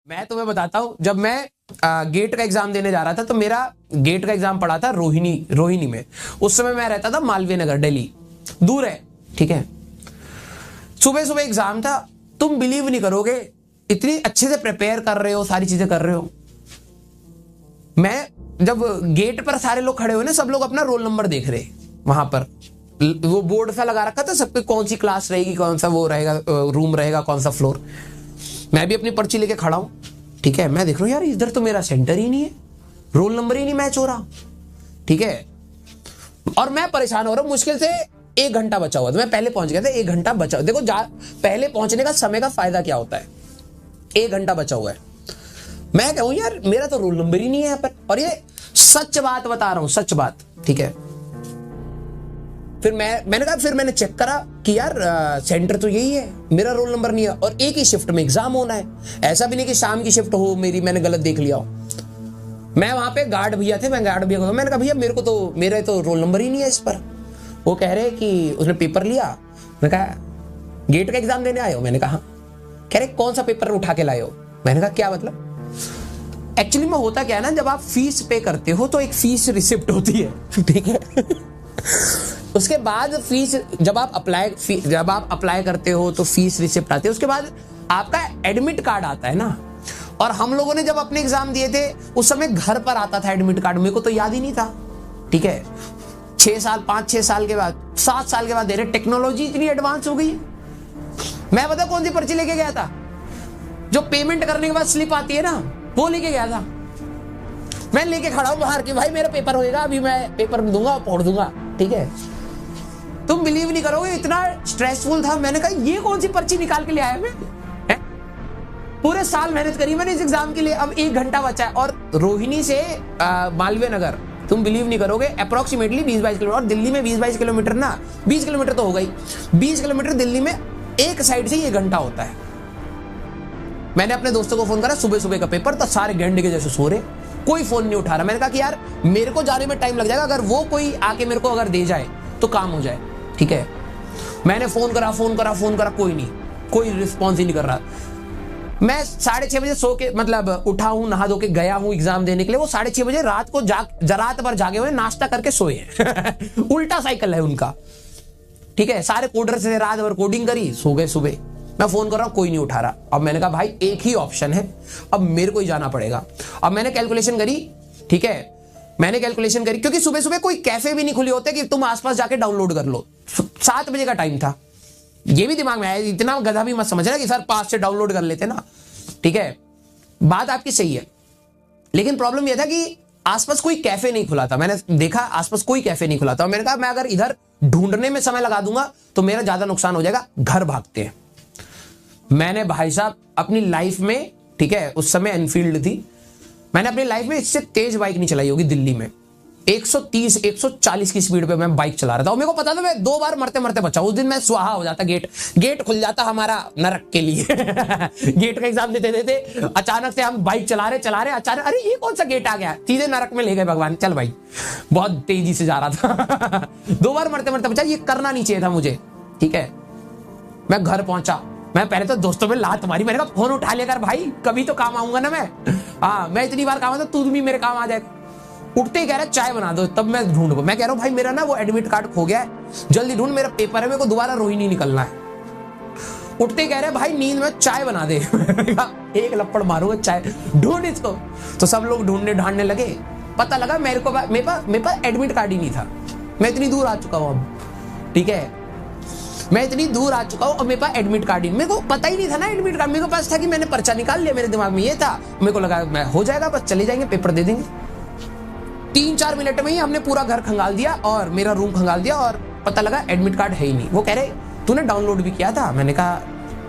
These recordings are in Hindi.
मैं तुम्हें बताता हूं, जब मैं गेट का एग्जाम देने जा रहा था तो मेरा गेट का एग्जाम पड़ा था रोहिणी में। उस समय मैं रहता था मालवीय नगर, दिल्ली, दूर है, ठीक है। सुबह सुबह एग्जाम था, तुम बिलीव नहीं करोगे, इतनी अच्छे से प्रिपेयर कर रहे हो, सारी चीजें कर रहे हो। मैं जब गेट पर सारे लोग खड़े हुए ना, सब लोग अपना रोल नंबर देख रहे, वहां पर वो बोर्ड सा लगा रखा था सबके, कौन सी क्लास रहेगी, कौन सा वो रहेगा, रूम रहेगा, कौन सा फ्लोर। मैं भी अपनी पर्ची लेके खड़ा हूं, ठीक है। मैं देख रहा हूं यार इधर तो मेरा सेंटर ही नहीं है, रोल नंबर ही नहीं मैच हो रहा, ठीक है। और मैं परेशान हो रहा हूं, मुश्किल से 1 घंटा बचा हुआ था, मैं पहले पहुंच गया था, 1 घंटा बचा। देखो पहले पहुंचने का समय का फायदा क्या होता है, 1 घंटा बचा हुआ है। मैं कहूं यार मेरा तो रोल नंबर ही नहीं है यहाँ पर, और ये सच बात बता रहा हूं, सच बात, ठीक है। फिर मैंने चेक करा कि यार सेंटर तो यही है, मेरा रोल नंबर नहीं है, और एक ही शिफ्ट में एग्जाम होना है। ऐसा भी नहीं कि शाम की शिफ्ट हो मेरी, मैंने गलत देख लिया हो। मैं वहां पे गार्ड भैया थे, मैं गार्ड भैया को मैंने कहा भैया मेरा तो रोल नंबर ही नहीं है इस पर। वो कह रहे कि उसने पेपर लिया। मैंने कहा गेट का एग्जाम देने आए हो? मैंने कहा। कह रहे कौन सा पेपर उठा के लाए हो? मैंने कहा क्या मतलब? एक्चुअली में होता क्या है ना, जब आप फीस पे करते हो तो एक फीस रिसिप्ट होती है, ठीक है। उसके बाद फीस जब आप अप्लाई करते हो तो फीस रिसिप्ट आती है, उसके बाद आपका एडमिट कार्ड आता है ना। और हम लोगों ने जब अपने एग्जाम दिए थे उस समय घर पर आता था एडमिट कार्ड, मेरे को तो याद ही नहीं था, ठीक है। 5-6 साल के बाद, 7 साल के बाद दे रहे। टेक्नोलॉजी इतनी एडवांस हो गई है। मैं पता कौन सी पर्ची लेके गया था? जो पेमेंट करने के बाद स्लिप आती है ना, वो लेके गया था। मैं लेके खड़ा हूं बाहर कि भाई मेरा पेपर होएगा, अभी मैं पेपर दूंगा, पढ़ दूंगा, ठीक है। तुम बिलीव नहीं करोगे, इतना स्ट्रेसफुल था। मैंने कहा ये कौन सी पर्ची निकाल के ले आया मैं? पूरे साल मेहनत करी मैंने इस एग्जाम के लिए, अब 1 घंटा बचा है। और रोहिणी से मालवीय नगर, तुम बिलीव नहीं करोगे, अप्रोक्सीमेटली 20-22 किलोमीटर। और दिल्ली में 20-22 किलोमीटर ना, 20 किलोमीटर तो हो गई, 20 किलोमीटर दिल्ली में एक साइड से 1 घंटा होता है। मैंने अपने दोस्तों को फोन करा, सुबह सुबह का पेपर, तो सारे गेंडे के जैसे सो रहे, कोई फोन नहीं उठा रहा। मैंने कहा कि यार मेरे को जाने में टाइम लग जाएगा, अगर वो कोई आके मेरे को अगर दे जाए तो काम हो जाए, ठीक है। मैंने फोन करा, कोई नहीं, कोई रिस्पॉन्स ही नहीं कर रहा। मैं 6:30 बजे सो के, मतलब उठा हूं, नहा धो के गया हूं एग्जाम देने के लिए। वो 6:30 बजे रात को रात भर जागे हुए, नाश्ता करके सोए हैं। उल्टा साइकिल है उनका, ठीक है। सारे कोडर से रात भर कोडिंग करी, सो गए सुबह। मैं फोन कर रहा हूं, कोई नहीं उठा रहा। अब मैंने कहा भाई एक ही ऑप्शन है, अब मेरे को ही जाना पड़ेगा। अब मैंने कैलकुलेशन करी, ठीक है, मैंने कैलकुलेशन करी, क्योंकि सुबह सुबह कोई कैफे भी नहीं खुले होते कि तुम आसपास जाके डाउनलोड कर लो। 7 बजे का टाइम था, ये भी दिमाग में आया। इतना गधा भी मत समझना कि सर 5 से डाउनलोड कर लेते ना, ठीक है। बात आपकी सही है, लेकिन प्रॉब्लम यह था कि आसपास कोई कैफे नहीं खुला था। मैंने देखा आसपास कोई कैफे नहीं खुला था, और मैंने कहा मैं अगर इधर ढूंढने में समय लगा दूंगा तो मेरा ज्यादा नुकसान हो जाएगा, घर भागते हैं। मैंने भाई साहब अपनी लाइफ में, ठीक है, उस समय एनफील्ड थी, मैंने अपनी लाइफ में इससे तेज बाइक नहीं चलाई होगी। दिल्ली में 130-140 की स्पीड पे मैं बाइक चला रहा था, और मेरे को पता था मैं 2 बार मरते मरते बचा। उस दिन मैं स्वाहा हो जाता, गेट खुल जाता हमारा नरक के लिए। गेट का एग्जाम देते अचानक से हम बाइक चला रहे, अचानक अरे ये कौन सा गेट आ गया, सीधे नरक में ले गए भगवान। चल भाई, बहुत तेजी से जा रहा था। 2 बार मरते मरते बचा, ये करना नहीं चाहिए था मुझे, ठीक है। मैं घर पहुंचा, मैं पहले तो दोस्तों में लात मारी, मैंने कहा फोन उठा लिया कर भाई, कभी तो काम आऊंगा ना मैं। हाँ, मैं इतनी बार काम आता, तू भी मेरे काम आ जाएगा। उठते ही कह रहा चाय बना दो, तब मैं ढूंढ, मैं कह रहा हूँ भाई मेरा ना वो एडमिट कार्ड खो गया है, जल्दी ढूंढ, मेरा पेपर है, मेरे को दोबारा रोहिणी निकलना है। उठते ही कह रहे भाई नींद में चाय बना दे। एक लपड़ मारूंगा, चाय ढूंढ इसको। तो सब लोग ढांढने लगे। पता लगा मेरे पास एडमिट कार्ड ही नहीं था। मैं इतनी दूर आ चुका हूं अब, ठीक है, मैं इतनी दूर आ चुका हूं, और मेरे पास एडमिट कार्ड ही, मेरे को पता ही नहीं था ना एडमिट कार्ड। मेरे पास था कि मैंने पर्चा निकाल लिया, मेरे दिमाग में ये था, मेरे को लगा मैं हो जाएगा, बस चले जाएंगे, पेपर दे देंगे। 3-4 मिनट में ही हमने पूरा घर खंगाल दिया और मेरा रूम खंगाल दिया, और पता लगा एडमिट कार्ड है ही नहीं। वो कह रहे तूने डाउनलोड भी किया था? मैंने कहा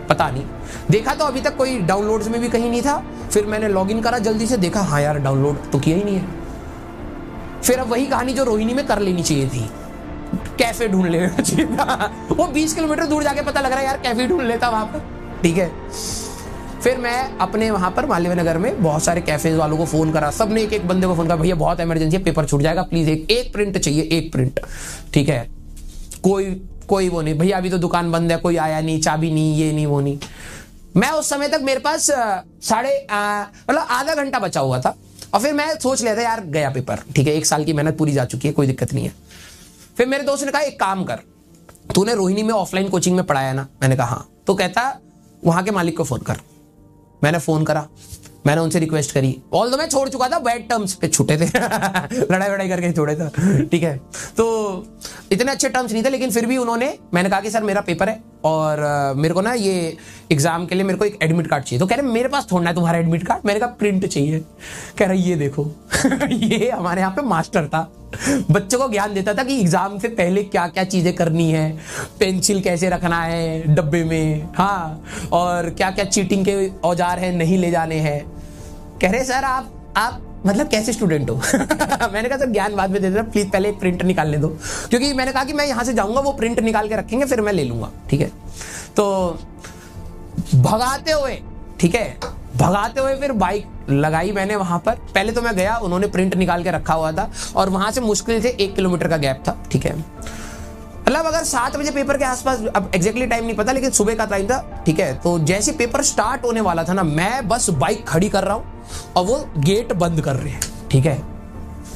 पता नहीं, देखा तो अभी तक कोई डाउनलोड्स में भी कहीं नहीं था। फिर मैंने लॉगिन करा जल्दी से, देखा हाँ यार डाउनलोड तो किया ही नहीं है। फिर अब वही कहानी जो रोहिणी में कर लेनी चाहिए थी, कैफे ढूंढ लेना चाहिए था। वो 20 किलोमीटर दूर जाके पता लग रहा है यार कैफे ढूंढ लेता वहां पर, ठीक है। फिर मैं अपने वहां पर मालवीय नगर में बहुत सारे कैफेज वालों को फोन करा, सबने एक बंदे को फोन करा, भैया बहुत इमरजेंसी है, पेपर छूट जाएगा, प्लीज एक प्रिंट चाहिए, 1 प्रिंट, ठीक है। कोई वो नहीं, भैया अभी तो दुकान बंद है, कोई आया नहीं, चाबी नहीं, ये नहीं वो नहीं। मैं उस समय तक मेरे पास मतलब आधा घंटा बचा हुआ था, और फिर मैं सोच लिया था यार गया पेपर, ठीक है, 1 साल की मेहनत पूरी जा चुकी है, कोई दिक्कत नहीं है। फिर मेरे दोस्त ने कहा एक काम कर, तूने रोहिणी में ऑफलाइन कोचिंग में पढ़ाया ना? मैंने कहा हाँ। तो कहता वहां के मालिक को फोन कर। मैंने फोन करा, मैंने उनसे रिक्वेस्ट करी, ऑल दो मैं छोड़ चुका था, बैड टर्म्स पे छूटे थे लड़ाई वड़ाई करके छोड़े था, ठीक है, तो इतने अच्छे टर्म्स नहीं थे, लेकिन फिर भी उन्होंने, मैंने कहा कि सर मेरा पेपर है और मेरे को ना ये एग्जाम के लिए मेरे को एक एडमिट कार्ड चाहिए। तो कह रहे मेरे पास थोड़ा है तुम्हारा एडमिट कार्ड। मैंने कहा प्रिंट चाहिए। कह रहा ये देखो ये हमारे यहाँ पे मास्टर था, बच्चों को ज्ञान देता था कि एग्जाम से पहले क्या क्या चीजें करनी है, पेंसिल कैसे रखना है डब्बे में, हाँ, और क्या क्या चीटिंग के औजार है नहीं ले जाने हैं। कह रहे सर आप मतलब कैसे स्टूडेंट हो मैंने कहा सर ज्ञान बाद में दे देना, प्लीज पहले एक प्रिंट निकालने दो, क्योंकि मैंने कहा कि मैं यहां से जाऊंगा, वो प्रिंट निकाल के रखेंगे, फिर मैं ले लूंगा, ठीक है। तो भगाते हुए, ठीक है, भगाते हुए फिर बाइक लगाई मैंने वहां पर। पहले तो मैं गया, उन्होंने प्रिंट निकाल के रखा हुआ था, और वहां से मुश्किल से 1 किलोमीटर का गैप था, ठीक है। मतलब अगर 7 बजे पेपर के आसपास, अब एग्जैक्टली टाइम नहीं पता, लेकिन सुबह का टाइम था, ठीक है। तो जैसे पेपर स्टार्ट होने वाला था ना, मैं बस बाइक खड़ी कर रहा हूं और वो गेट बंद कर रहे हैं, ठीक है।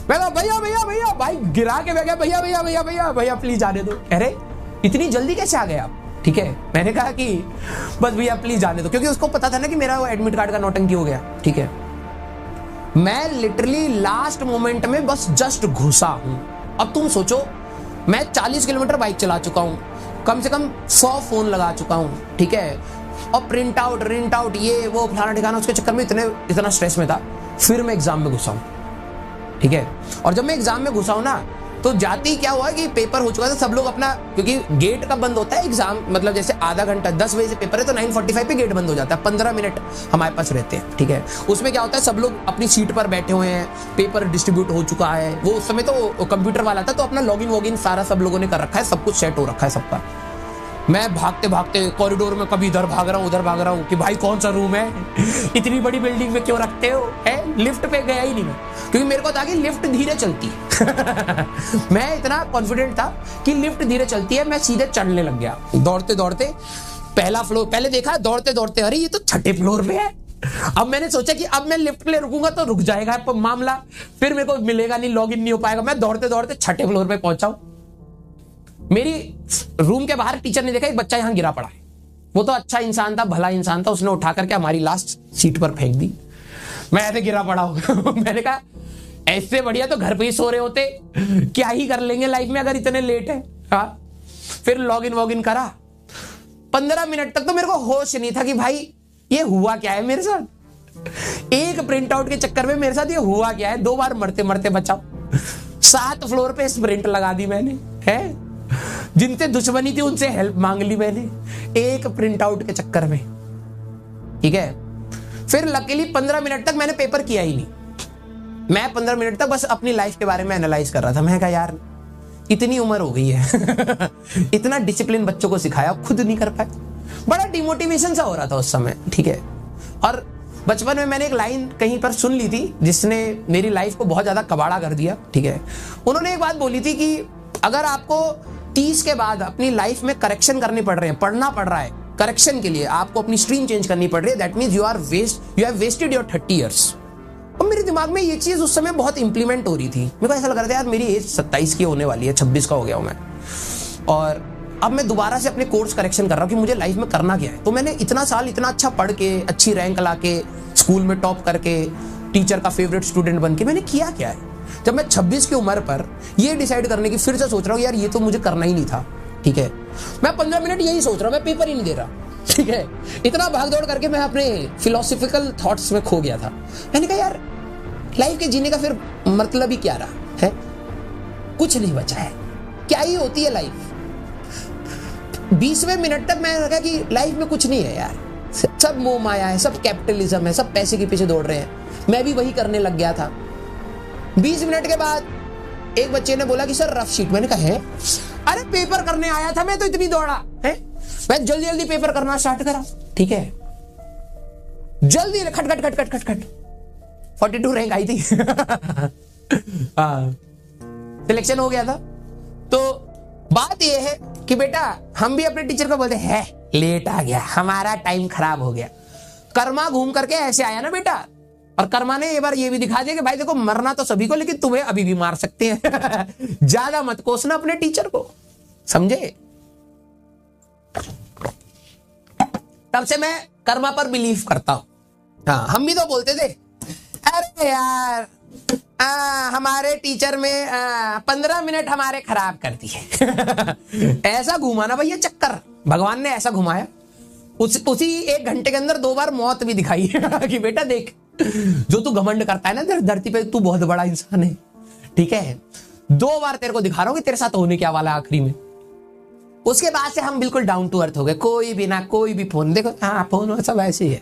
मैं कहा भैया भैया भैया, बाइक गिरा के मैं गया, भैया भैया भैया भैया भैया प्लीज आने दो। अरे इतनी जल्दी कैसे आ गए आप, ठीक है। मैंने कहा कि बस भैया प्लीज जाने दो, क्योंकि उसको पता था ना कि मेरा वो एडमिट कार्ड का नौटंकी हो गया, ठीक है। मैं लिटरली लास्ट मोमेंट में बस जस्ट घुसा हूं। अब तुम सोचो, मैं 40 किलोमीटर बाइक चला चुका हूं, कम से कम 100 फोन लगा चुका हूं, ठीक है, और प्रिंट आउट ये वो फलाना ठिकाना, उसके चक्कर में इतना स्ट्रेस में था। फिर मैं एग्जाम में घुसा हूं, ठीक है। और जब मैं एग्जाम में घुसा हूं ना, तो जाते ही क्या हुआ कि पेपर हो चुका था, सब लोग अपना, क्योंकि गेट का बंद होता है एग्जाम, मतलब जैसे आधा घंटा, 10 बजे से पेपर है तो 9:45 पे गेट बंद हो जाता है, 15 मिनट हमारे पास रहते हैं, ठीक है। उसमें क्या होता है, सब लोग अपनी सीट पर बैठे हुए हैं, पेपर डिस्ट्रीब्यूट हो चुका है। वो उस समय तो कंप्यूटर वाला था, तो अपना लॉगिन वॉगिन सारा सब लोगों ने कर रखा है, सब कुछ सेट हो रखा है सबका। मैं भागते भागते कॉरिडोर में कभी इधर भाग रहा हूँ उधर भाग रहा हूँ कि भाई कौन सा रूम है इतनी बड़ी बिल्डिंग में क्यों रखते हो, है। लिफ्ट पे गया ही नहीं मैं, क्योंकि मेरे को था कि लिफ्ट धीरे चलती है मैं इतना कॉन्फिडेंट था कि लिफ्ट धीरे चलती है। मैं सीधे चढ़ने लग गया, दौड़ते दौड़ते पहला फ्लोर, पहले देखा दौड़ते दौड़ते, अरे ये तो 6ठे फ्लोर पे है। अब मैंने सोचा कि अब मैं लिफ्ट के लिए रुकूंगा तो रुक जाएगा मामला, फिर मेरे को मिलेगा नहीं, लॉगिन नहीं हो पाएगा। मैं दौड़ते दौड़ते 6ठे फ्लोर पे पहुंचा। मेरी रूम के बाहर टीचर ने देखा एक बच्चा यहां गिरा पड़ा है। वो तो अच्छा इंसान था, भला इंसान था, उसने उठा करके हमारी लास्ट सीट पर फेंक दी। मैं ऐसे गिरा पड़ा हूं मैंने कहा ऐसे बढ़िया तो घर पे ही सो रहे होते, क्या ही कर लेंगे लाइफ में अगर इतने लेट है। हाँ, फिर लॉगिन वॉगिन करा। 15 मिनट तक तो मेरे को होश नहीं था कि भाई ये हुआ क्या है मेरे साथ। एक प्रिंट आउट के चक्कर में मेरे साथ ये हुआ क्या है। 2 बार मरते मरते बचाओ। 7 फ्लोर पे स्प्रिंट लगा दी मैंने, है, जिनसे दुश्मनी थी उनसे हेल्प मांग ली मैंने, एक प्रिंट आउट के चक्कर में, ठीक है। फिर लकीली 15 मिनट तक मैंने पेपर किया ही नहीं। मैं 15 मिनट तक बस अपनी लाइफ के बारे में एनालाइज कर रहा था। मैं कहा यार इतनी उम्र हो गई है इतना डिसिप्लिन बच्चों को सिखाया, खुद नहीं कर पाए। बड़ा डिमोटिवेशन सा हो रहा था उस समय, ठीक है। और बचपन में मैंने एक लाइन कहीं पर सुन ली थी जिसने मेरी लाइफ को बहुत ज्यादा कबाड़ा कर दिया, ठीक है। उन्होंने एक बात बोली थी कि अगर आपको 30 के बाद अपनी लाइफ में करेक्शन करने पड़ रहे हैं, पढ़ना पड़ रहा है, करेक्शन के लिए आपको अपनी स्ट्रीम चेंज करनी पड़ रही है, that means you have wasted your 30 years. और मेरे दिमाग में ये चीज उस समय बहुत इंप्लीमेंट हो रही थी। मेरे को ऐसा लग रहा था यार मेरी एज 27 की होने वाली है, 26 का हो गया हूं मैं, और अब मैं दोबारा से अपने कोर्स करेक्शन कर रहा हूं कि मुझे लाइफ में करना क्या है। तो मैंने इतना साल इतना अच्छा पढ़ के, अच्छी रैंक ला के, स्कूल में टॉप करके, टीचर का फेवरेट स्टूडेंट बन के मैंने किया क्या है। जब मैं 26 की उम्र पर ये डिसाइड करने की फिर से सोच रहा हूँ यार ये तो मुझे करना ही नहीं था, ठीक है। मैं 15 मिनट यही सोच रहा हूँ, मैं पेपर ही नहीं दे रहा, ठीक है। इतना भाग दौड़ करके मैं अपने फिलोसॉफिकल थॉट्स में खो गया था। मैंने कहा यार लाइफ के जीने का फिर मतलब ही क्या रहा है, कुछ नहीं बचा है, क्या ही होती है लाइफ। 20वें मिनट तक मैंने कहा कि लाइफ में कुछ नहीं है यार, सब मोह माया है, सब कैपिटलिज्म है, सब पैसे के पीछे दौड़ रहे हैं। मैं भी वही करने लग गया था। 20 मिनट के बाद एक बच्चे ने बोला कि सर रफ शीट। मैंने कहा है, अरे पेपर करने आया था मैं तो इतनी दौड़ा है। मैं जल्दी जल्दी पेपर करना स्टार्ट करा, ठीक है, जल्दी खट खट खट खट खट खट 42 रैंक आई थी सिलेक्शन हो गया था। तो बात यह है कि बेटा हम भी अपने टीचर को बोलते हैं लेट आ गया, हमारा टाइम खराब हो गया। कर्मा घूम करके ऐसे आया ना बेटा, और कर्मा ने एक बार ये भी दिखा दिया कि भाई देखो मरना तो सभी को, लेकिन तुम्हें अभी भी मार सकते हैं। ज्यादा मत कोसना अपने टीचर को, समझे। तब से मैं कर्मा पर बिलीव करता हूं। हाँ, हम भी तो बोलते थे अरे यार हमारे टीचर में 15 मिनट हमारे खराब कर दिए। ऐसा घुमाना भैया चक्कर, भगवान ने ऐसा घुमाया। उसी 1 घंटे के अंदर 2 बार मौत भी दिखाई कि बेटा देख, जो तू घमंड करता है ना धरती पे, तू बहुत बड़ा इंसान है, ठीक है। 2 बार तेरे को दिखा रहा हूं कि तेरे साथ होने क्या वाला आखिरी में। उसके बाद से हम बिल्कुल डाउन टू अर्थ हो गए, कोई भी ना कोई भी फोन देखो, हाँ फोन सब ऐसे ही है।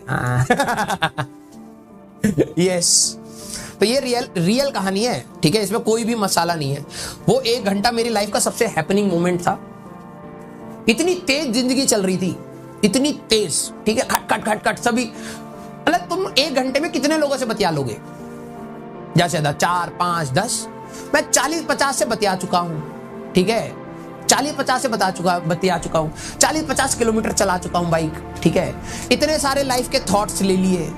यस, तो ये रियल कहानी है, ठीक है, इसमें कोई भी मसाला नहीं है। वो 1 घंटा मेरी लाइफ का सबसे हैपनिंग मोमेंट था। इतनी तेज जिंदगी चल रही थी, इतनी तेज, ठीक है, खट खट खट खट सभी, मतलब तुम 1 घंटे में कितने लोगों से बतिया लोगे? जैसे 4, 5, 10, मैं 40-50 से बतिया चुका हूं, ठीक है, 40-50 से बतिया चुका हूं, 40-50 किलोमीटर चला चुका हूं बाइक, ठीक है। इतने सारे लाइफ के थॉट्स ले लिए,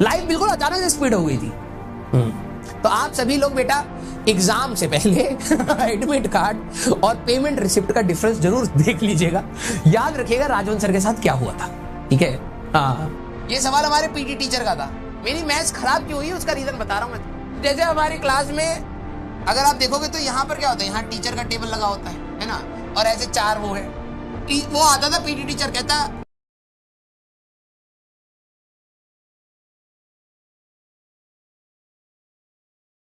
लाइफ बिल्कुल अचानक से स्पीड हो गई थी। तो आप सभी लोग बेटा एग्जाम से पहले एडमिट कार्ड और पेमेंट रिसिप्ट का डिफरेंस जरूर देख लीजिएगा। याद रखिएगा राजवंश सर के साथ क्या हुआ था, ठीक है। हाँ, ये सवाल हमारे पीटी टीचर का था। मेरी मैथ्स खराब क्यों हुई उसका रीजन बता रहा हूं मैं। जैसे हमारी क्लास में अगर आप देखोगे तो यहाँ पर क्या होता है, यहाँ टीचर का टेबल लगा होता है ना, और ऐसे 4 वो है। वो आता था पीटी टीचर, कहता